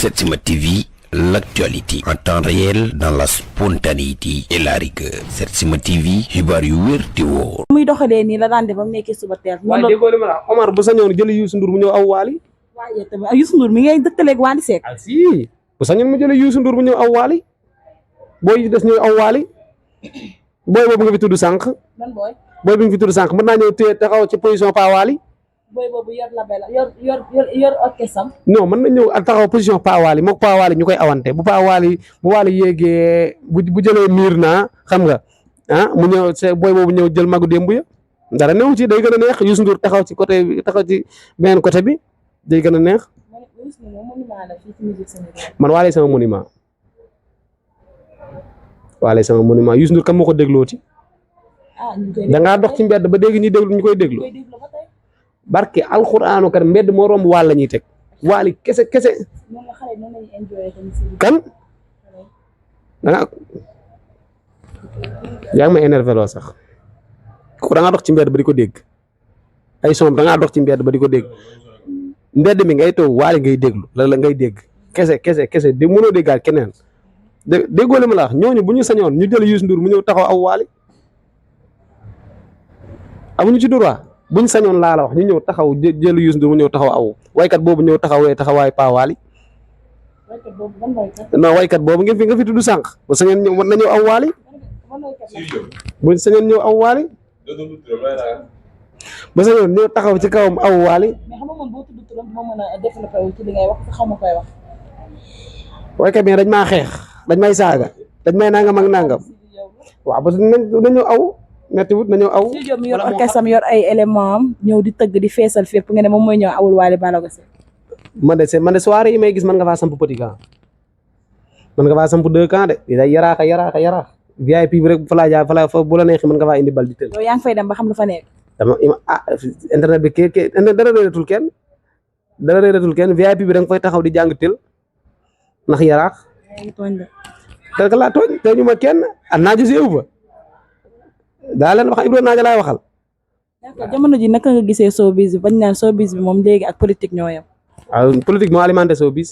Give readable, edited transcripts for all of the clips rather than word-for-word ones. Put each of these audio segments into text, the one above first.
Setsima TV, l'actualité en temps réel dans la spontanéité et la rigueur. Setsima TV, xibaar yu wér te wóor. muy doxalee nii la daan def ba mu nekkee suba teel. waaye déggoo li ma la Omar bu sañoon jëli Youssou Ndour mu ñëw aw Waly. waaye tamit Youssou Ndour mi ngay dëkkaleeg Wally Seck. ah si bu sañoon mu jëli Youssou Ndour mu ñëw aw Waly booy yi des ñëw aw Waly booy boobu nga fi tudd sànq. man booy. booy bi nga fi tudd sànq mën naa ñëw téye taxaw ci position Pa Waly. booy boobu yor label yor orchestre. non mën na ñëw taxaw position Pa Waly moog Pa Waly ñu koy awante bu Pa Waly bu Waly yéegee bu jëlee miir naa xam nga ah mu ñëw c'est booy boobu ñëw jël magu démb ya dara newu ci day gën a neex Youssou Ndour taxaw ci côté bi taxaw ci beneen côté bi day gën a neex. man Waly sama monument Waly sama monument Youssou Ndour kam moo ko déglooti da ngaa dox ci mbedd ba dégg ñuy déglu ñu koy déglu barke alxuraanu kat mbedd moo romb Waly la ñuy teg Waly kese kese kan da nga yaa ngi may énervé loo sax ko da ngaa dox ci mbedd ba di ko dégg ay son da ngaa dox ci mbedd ba di ko dégg mbedd mi ngay toog Waly ngay déglu la ngay dégg kese kese kese di mënoo déggaat keneen déggoo li ma la wax ñooñu bu ñu sañoon ñu jël Youssou Ndour mu ñëw taxaw aw Waly amuñu ci droit buñ sañoon laa la wax ñu ñëw taxaw jël Youssou Ndour mu ñëw taxaw aw waykat boobu ñëw taxawee taxawaay Pa Waly non waykat boobu nga fi tudd sànq bu sañoon ñëw war na ñëw aw Waly buñ sañoon ñëw aw Waly ba sañoon ñëw taxaw ci kawam aw Waly waykat bi dañ maa xeex dañ may saaga dañ may nangam ak nangam waaw parce que nañu aw metti wut nañu aw. Sidy Diop mi yor orchestre am yor ay éléments am ñëw di tëgg di feesal fépp nga ne moom mooy ñëw awul Waly Ballago Seck. man de soirée yi may gis man nga faa samp petit camp man nga faa samp 2 camps de day yaraax VIP bi rek fa laa jaar fa bu la neexee man nga faa indi bal di tël. yow yaa ngi fay dem ba xam lu fa nekk. internet bi dara réeratul kenn VIP bi da nga fay taxaw di jàng tël ndax yaraax. te laa tooñ te ñu ma kenn naajo si ba daa leen wax Ibro naajo laay waxal. d'accord jamono ji naka nga gisee showbiz bi bañ naan showbiz bi moom léegi ak politique ñoo yem. waaw politique moo alimenté showbiz.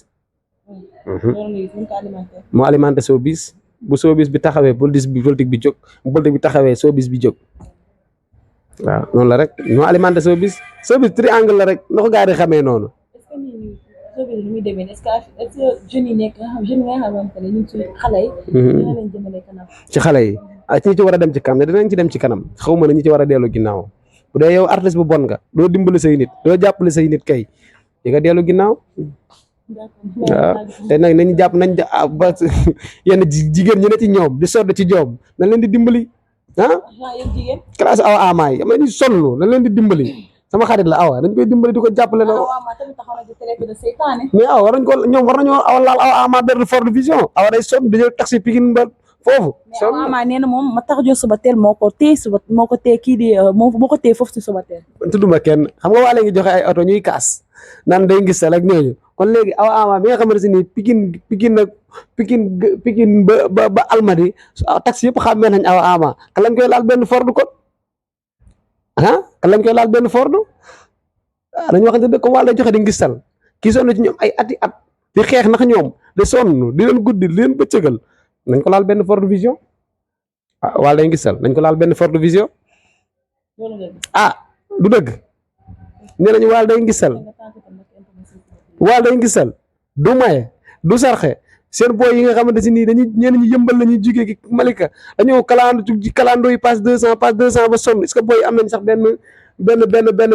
moo alimenté showbiz bu showbiz bi taxawee politique bi jóg bu politique bi taxawee showbiz bi jóg waaw noonu la rek ñoo alimenté showbiz triangle la rek na ko gaa yi xamee noonu. showbiz muy demee est-ce que jeunes yi nekk jeunes yi nga xamante ne ñu ngi ci xale yi. dina leen jëmale kanam. ci xale yi ñi ci war a dem ci kanam dinañ ci dem ci kanam xaw ma ne ñi ci war a dellu ginnaaw bu dee yow artiste bu bon nga doo dimbali say nit doo jàppale say nit kay di nga dellu ginnaaw. waaw te nag nañu jàpp ba yenn jigéen ñi ne ci ñoom di sodd ci joom nañ leen di dimbali classe awa amaay am nañu sonn nañ leen di dimbali. sama xarit la awa dañ koy dimbali di ko jàppale la mais awa war nañ ko ñoom war nañoo awa laal awa ama benn Ford Vision awa day sonn dañoo taxi Pikine ba foofu sonn ama nee na moom ma tax jo suba teel moo ko téye kii di moo ko téye foofu si suba teel tudduma kenn xam nga waa léegi joxe ay oto ñuy kaas naan day ngis sal ak ñooñu kon léegi awa ama bi nga xamante ni Pikine ba Almadi taxi yëpp xàmmee nañ awa ama ka lañ koy laal benn Ford kon kan lañ koy laal benn Ford dañu waxante ne comme wàll day joxe di ngistal kii sonn ci ñoom ay ati at di xeex ndax ñoom di sonn di leen guddi di leen bëccëgal nañ ko laal benn Ford Vision wàll day ngistal nañ ko laal benn Ford Vision du dëgg nee nañu wàll day ngistal du maye du sarxe seen boy yi nga xamante si nii ñenn ñi yëmbal la ñuy jugee ki Malika dañoo kalandoo yi passe 200 ba sonn est-ce que boy am nañ sax benn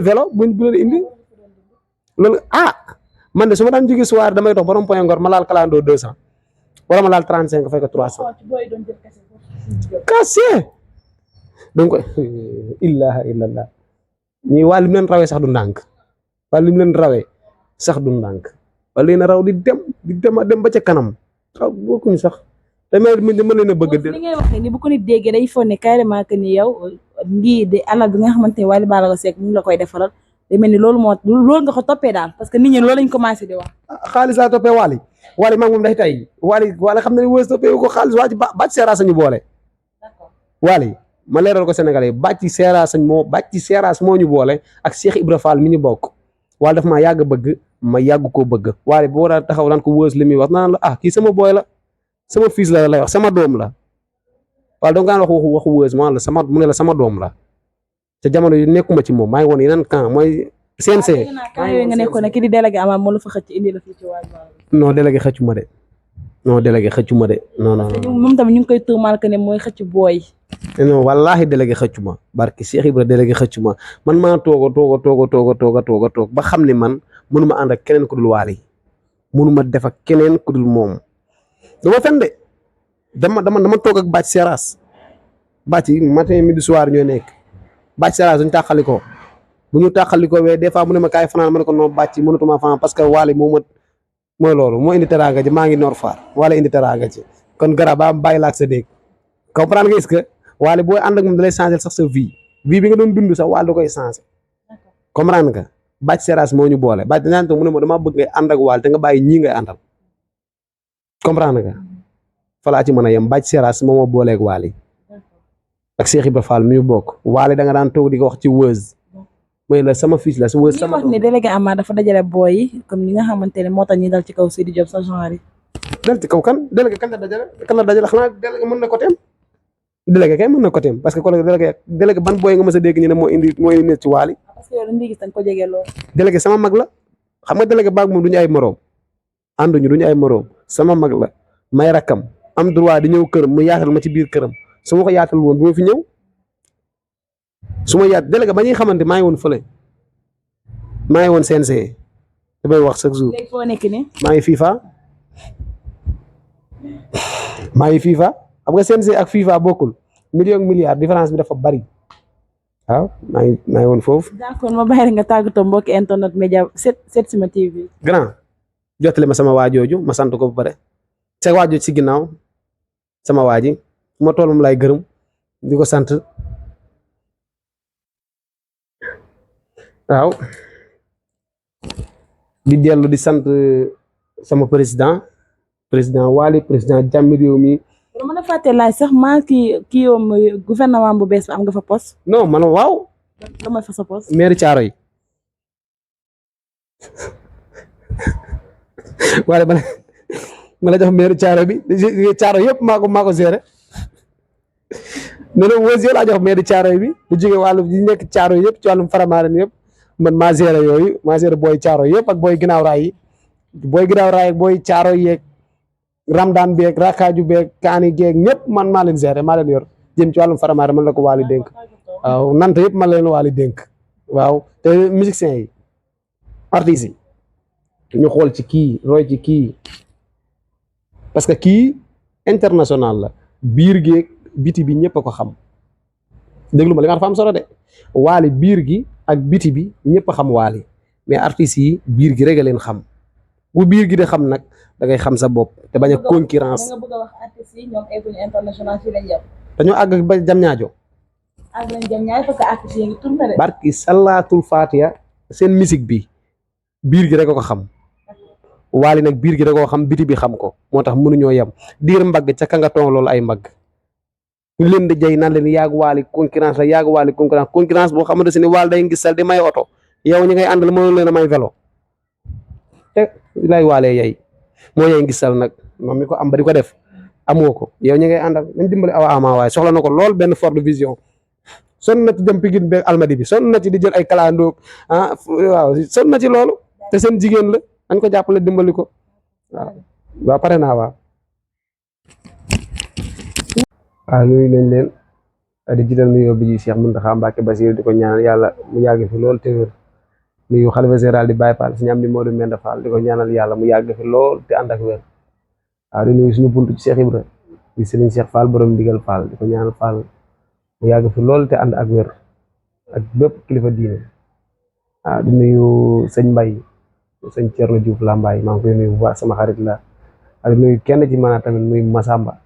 vélo bu leen indi loolu man de su ma daan jógee soir damay dox borom point ngor ma laal kalandoo 200 wala ma laal 35 fay ko 300 kase donc ilaha illallah ñii waa lim leen rawee sax du ndànk waa lim leen rawee sax du ndànk waa leen raw di dem ba ca kanam waaw bokkuñu sax damay mën leen a bëgg li ngay waxee ni bu ko nit déggee day foog ne carrément que ni yow ngii de alal bi nga xamante ne Waly Ballago Seck mu ngi la koy defaral day mel ni loolu nga ko toppee daal parce que nit ñi loolu lañ commencé di wax. xaalis laa toppee Waly maa ngi moom day tay Waly xam na ne wës toppee ko xaalis waa ci bàcc seeraas ñu boole. d'accord Waly ma leeral ko Sénégalais bàcc seeraas moo ñu boole ak Cheikh Ibra Fall mi ñu bokk Waly daf maa yàgg bëgg ma yàgg koo bëgg Wally boo war a taxaw naan ko Weuz li muy wax naan la kii sama boy la sama fils la lay wax sama doom la waaye donc daan waxu Weuz mu la mu ne la sama doom la te jamono yu nekkuma ci moom maa ngi woon yeneen camp mooy CNC. nga nekkoon ne ki di délégué Ama moo la fa xëcc indi la fii ci Waly Ballago. non délégué xëccu ma de non délégué xëccu ma de non non. moom tamit ñu ngi koy tuumaal que ne mooy xëcc booy. non wallaahi délégué xëccu ma barki Cheikh Ibra délégué xëccu ma man maa toog ba xam ne man mënuma ànd ak keneen ku dul Waly mënuma def ak keneen ku dul moom dama fen de dama toog ak Bathie Seras Bathie matin midi soir ñooy nekk Bathie Seras duñ tàqalikoo bu ñu tàqalikoo wee des fois mu ne ma kaay fanaan ma ne ko non Bathie mënatuma fanaan parce que Waly mooy loolu moo indi teraanga ji maa ngi Nord Foire Waly indi teraanga ji kon garab ba bàyyi la ak sa dégg comprendre nga est-ce que Waly booy ànd ak moom da lay changer sax sa vie bi nga doon dund sax Waly da koy changer comprendre nga Bathie Seras moo ñu boole Bathie dañu naan mu ne ma dama bëgg ngay ànd ak Waly te nga bàyyi ñii ngay àndal comprendre nga fa laa ci mën a yem Bathie Seras moo ma booleeg Waly ak Cheikh Ibra Fall mi ñu bokk Waly da nga daan toog di ko wax ci Weuz mooy la sama fils la Weuz sama wax ne délégué Ama dafa dajale booy yi comme ñi nga xamante ne moo tax ñi dal ci kaw Sidi Diop sa genre yi. dal ci kaw kan délégué kan la dajale xanaa délégué mën na ko teem délégué kay mën na ko teem parce que ko délégué ban booy nga mës a dégg ñu ne moo indi nit ci Waly. parce que yow dañuy gis dañ ko jege lool. délégué sama mag la xam nga délégué baag moom duñu ay moroom ànduñu duñu ay moroom sama mag la may rakkam am droit di ñëw këram mu yaatal ma ci biir këram su ma ko yaatal woon bu ma fi ñëw su ma yaat délégué ba ñuy xamante maa ngi woon fële maa ngi woon CNC damay wax chaque jour. léegi foo nekk nii. maa ngi FIFA xam nga CNC ak FIFA bokkul million milliard différence bi dafa bari waaw maa ngi woon foofu. d'accord ma bàyyi nga tàggatoo mbokki internet média Setsima TV. grand jottali ma sama waajooju ma sant ko ba pare sa waajooju ci ginnaaw sama waaji ma tool moom lay gërëm di ko sant waaw di dellu di sant sama président Waly président jàmmi réew mi. lu mën a fàtte laaj sax maa kii yoom gouvernement bu bees bi am nga fa poste. non man waaw. damay fa sa poste. maire Thiaroye Waly ma la jox maire Thiaroye bi Thiaroye yëpp maa ko géré ne la Weuz yow laa jox maire Thiaroye bi bu jógee wàllu yi nekk Thiaroye yëpp ci wàllum faramaaren yëpp man maa géré yooyu maa géré booy Thiaroye yëpp ak booy ginnaaw raay ak booy Thiaroye yeeg Ramdaan beeg Rakaju beeg Kaani geeg ñëpp man maa leen géré maa leen yor jëm ci wàllum faramaaren man la ko Waly dénk waaw nante yëpp man la leen Waly dénk waaw te musiciens yi artistes yi ñu xool ci kii roy ci kii parce que kii international la biir geeg biti bi ñëpp a ko xam déglu ma li nga dafa am solo de Waly biir gi ak biti bi ñëpp a xam Waly mais artistes yi biir gi rek a leen xam bu biir gi de xam nag da ngay xam sa bopp te bañ a concurrence. nga bëgg a wax artistes yi ñoom egguñu international fii lañ yem. dañoo àgg ba jam ñaajo. àgg nañ jam ñaajo parce que artistes yi ngi tourné de. barki salaatul fatiha seen musique bi biir gi rek a ko xam Waly nag biir gi rek a ko xam biti bi xam ko moo tax mënuñoo yem diir mbagg ca ka nga toog loolu ay mbagg. ñu leen di jay naan leen yàgg Waly concurrence la yàgg Waly concurrence boo xamante ne Waly day ngis sal di may oto yow ñi ngay àndal mënul leen a may vélo te lay Waly yay moo yay ngis sal nag moom mi ko am ba di ko def amoo ko yow ñi ngay àndal nañ dimbali awa ama waaye soxla na ko lool benn Ford Vision sonn na ci dem Pikine beeg Almadi bi sonn na ci di jël ay kalandoo waaw sonn na ci loolu te seen jigéen la dañ ko jàppale dimbali ko waaw pare naa waaw nuyu nañ leen di jiital nuyoo bi ji Cheikh Mountakha Mbacké Bassirou di ko ñaanal yàlla mu yàgg fi lool te wér nuyu xalifa général di Baye Fall Serigne Amdi Modou Menda Fall di ko ñaanal yàlla mu yàgg fi lool te ànd ak wér di nuyu suñu buntu ci Cheikh Ibra di Serigne Cheikh Fall borom ndigal Fall di ko ñaanal Fall mu yàgg fi lool te ànd ak wér ak bépp kilifa diine di nuyu sëñ Mbaye sëñ Thierno Diouf Lambaye maa ngi koy nuyu bu baax sama xarit la di nuyu kenn ci maanaam tamit muy Massamba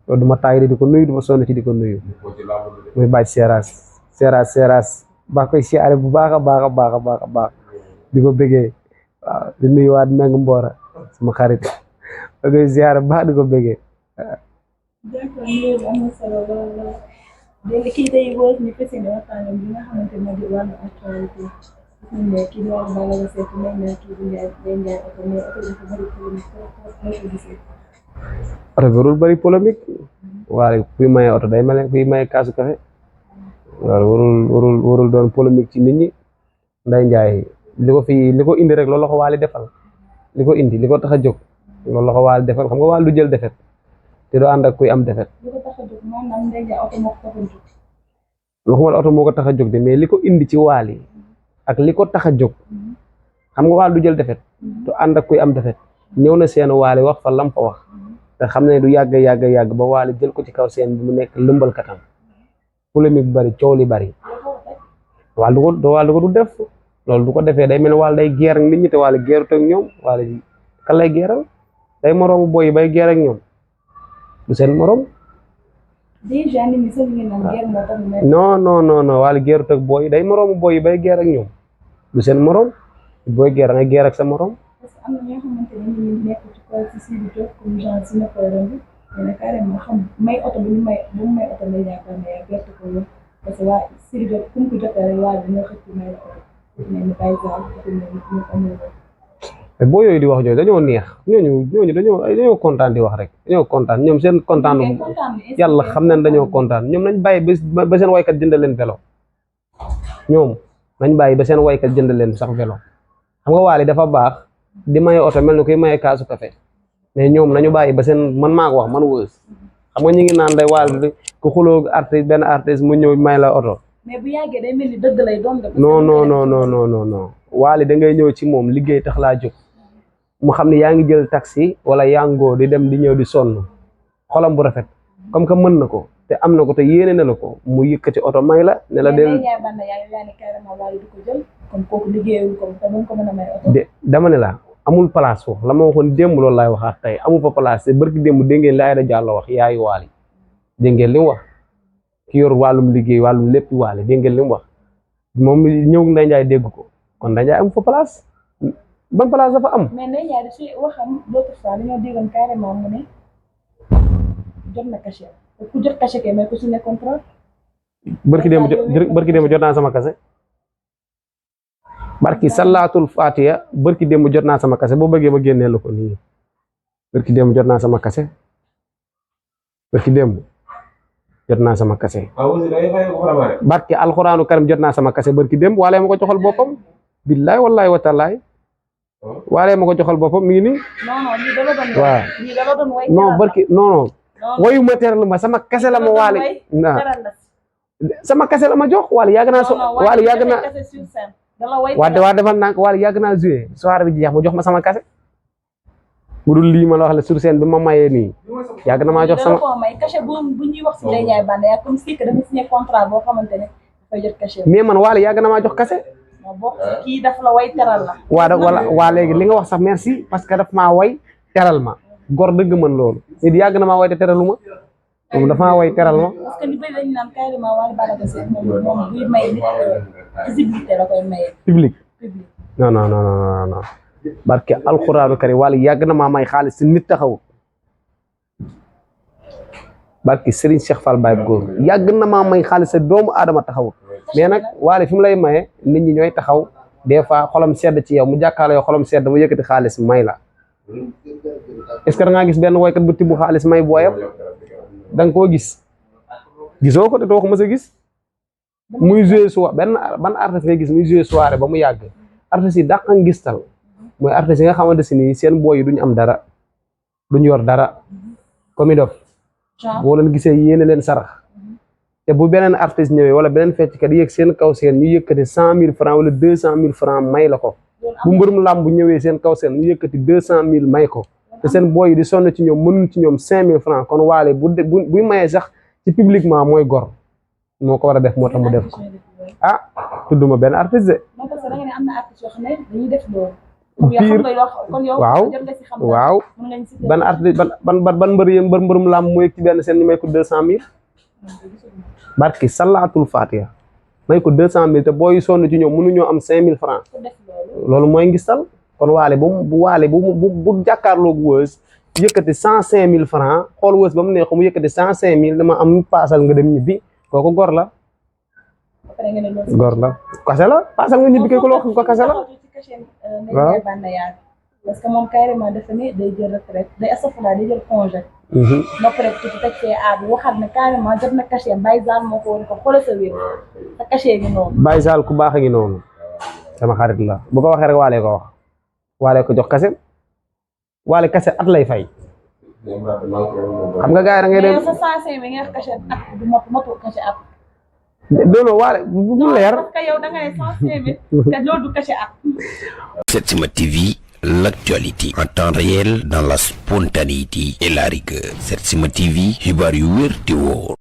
loolu du ma taay di ko nuyu du ma sonn ci di ko nuyu muy Bathie Seras baa koy siyaare bu baax a baax di ko bëggee waaw di nuyu waat Meng Mbora sama xarit ba koy siyaare bu baax di ko bëggee d'accord léegi am na solo lool léegi kii day Weuz ñu fas yéene waxtaan bi nga xamante ne moo di wàllu actualité mais kii Wally Ballago Seck may na kii di Ndiaye oto mais oto dafa bëri polémique trop trop ko gisee. oto bi warul bëri polémique Wally kuy maye oto day mel ne kuy maye kaasu café loolu warul doon polémique ci nit ñi Ndeye Ndiaye li ko indi rek loolu la ko Wally defal li ko indi li ko tax a jóg loolu la ko Wally defal xam nga Wally du jël defet te du ànd ak kuy am defet li ko tax a jóg maanaam Ndeye Ndiaye oto moo ko tax a jóg. waxuma la oto moo ko tax a jóg de mais li ko indi ci Wally ak li ko tax a jóg xam nga Wally du jël defet du ànd ak kuy am defet ñëw na seen Wally wax fa lam fa wax te xam ne du yàgg ba Wally jël ko ci kaw seen bi mu nekk lëmbal katam polémique bari coow li bari Wally du ko du def loolu du ko defee day mel ne Wally day geer ak nit ñi te Wally geerut ak ñoom Wally kan lay geeral day moroomu boy bay geer ak ñoom du seen morom. déjà nit ñi sax ñu naan guerre moo tax mu nekk. non Wally geerut ak boy day moroomu boy bay geer ak ñoom du seen morom booy geer ngay geer ak sa morom. parce que am na ñoo xamante ne ñu nekk ci kaw ci Sidy Diop comme genre si nappaaram bi mais nag carrément xam may oto bi ñu may bu mu may oto lay yaakaar ne yaa gerte ko yow parce que waa Sidy Diop ku mu ko jotee rek waa dina xëcc may la oto mais ni par exemple ñu amul te boo yooyu di wax jooju dañoo neex ñooñu dañoo kontaan di wax rek dañoo kontaan ñoom seen kontaan yàlla xam nañ dañoo kontaan ñoom nañ bàyyi ba seen waykat jënd leen vélo ñoom nañ bàyyi ba seen waykat jënd leen sax vélo xam nga Wally dafa baax di maye oto mel ni kuy maye kaasu café mais ñoom nañu bàyyi ba seen man maa ko wax man wës xam nga ñu ngi naan day Wally ku xuloo artiste benn artiste mu ñëw may la oto. mais bu yàggee day mel ni dëgg lay doon. non Wally da ngay ñëw ci moom liggéey tax laa jóg mu xam ne yaa ngi jël taxi wala yangoo di dem di ñëw di sonn xolam bu rafet comme que mën na ko te am na ko te yéene na la ko mu yëkkati oto may la ne la del de dama ne la amul place foofu la ma waxoon démb loolu laay waxaat tey amul fa place te barki démb dégg ngeen li Aïda Diallo wax yaayu Wally dégg ngeen li mu wax ki yor wàllum liggéey wàllum lépp Wally dégg ngeen li mu wax moom ñëw Ndeye Ndiaye dégg ko kon Ndeye Ndiaye amul fa place ban place dafa am. mais Ndeye Ndiaye ci waxam l'autre fois dañoo déggoon carrément mu ne jot na cachet ku jot cachet kay mais ku signé contrat. barki démb jot naa sama kase barki salaatul fatiha barki démb jot naa sama kase boo bëggee ma génnee la ko nii barki démb jot naa sama kase barki démb jot naa sama kase barki alxuraanu karim jot naa sama kase barki démb Wally ma ko joxal boppam billaay wallaay wa taalaay Wally ma ko joxal boppam mi ngi nii. non barki non wayu ma teral ma sama kase la ma Wally sama kase la ma jox Wally yàgg naa Wally yàgg naa waa defal naa Wally yàgg naa joué soirée bi jeex mu jox ma sama kase bu dul lii ma la wax la sur scène bi ma mayee nii yàgg na maa jox sama mais man Wally yàgg na maa jox kase kii daf la way teral la. waa léegi li nga wax sax merci parce que daf maa way teral ma gor dëgg mën loolu nit yàgg na maa way te teralu ma moom dafa maa way teral ma. parce que ñu bëri dañu naan carrément Wally Ballago Seck moom buy may nit visibilité la koy maye. public non barke alxuraanu kari Wally yàgg na maa may xaalis si nit taxaw barke Serigne Cheikh Fall Baye góor yàgg na maa may xaalis sa doomu aadama taxaw mais nag Wally fi mu lay maye nit ñi ñooy taxaw des fois xolam sedd ci yow mu jàkkaarloo yow xolam sedd mu yëkkati xaalis may la est-ce que da ngaa gis benn woykat bu tibb xaalis may booyam da nga koo gisoo ko te doo ko mës a gis muy joué ban artiste ngay gis muy joué soirée ba mu yàgg artiste yi dàq nga gistal mooy artiste yi nga xamante si nii seen booy yi duñu am dara duñu yor dara comme dof boo leen gisee yéene leen sarax te bu beneen artiste ñëwee wala beneen fecckat yéeg seen kaw seen ñu yëkkati 100 000 francs wala 200 000 francs may la ko bu mbërum làmb bu ñëwee seen kaw seen ñu yëkkati 200 000 may ko te seen booy yi di sonn ci ñoom mënul ci ñoom 5 000 francs kon Wally buy mayee sax ci publiquement mooy gor moo ko war a def moo tax mu def ko tudduma benn artiste de. waaw ban artiste ban mbërum làmb mu yëg ci benn seen ñu may ko 200 000 barki salaatul fatiha may ko 200 000 te booy sonn ci ñoom mënuñoo am 5 000 francs loolu mooy ngistal kon Wally bu jàkkaarloog Weuz yëkkati 105 000 francs xool Weuz ba mu neexu mu yëkkati 105 000 dama am paasal nga dem ñibbi kooku gor la pare nga ne loolu góor la kase la paasal nga ñibbi kay ku la wax ko kase la ci cachet Ndeye Banda Yaat parce que moom carrément dafa ne day jël retraite day astafurlah day jël congé nopp rek ci teg see aadu waxaat ne carrément jot na cachet Baye Zall moo ko war ko xoolal sa wér sa cachet gi noonu Baye Zall ku baax a ngi noonu sama xarit la bu ko waxee rek waalee ko wax waalee ko jox kase waale kase at lay fay xam nga gars yi da ngay dem mais sa 105 bi nga wax cachet at du matu cachet at non waale bu leer parce que yow da nga ne 105 bi te loolu du cachet at Setsima TV, l'actualité en temps réel dans la spontanéité et la rigueur. Setsima TV, xibaar yu wér te wóor.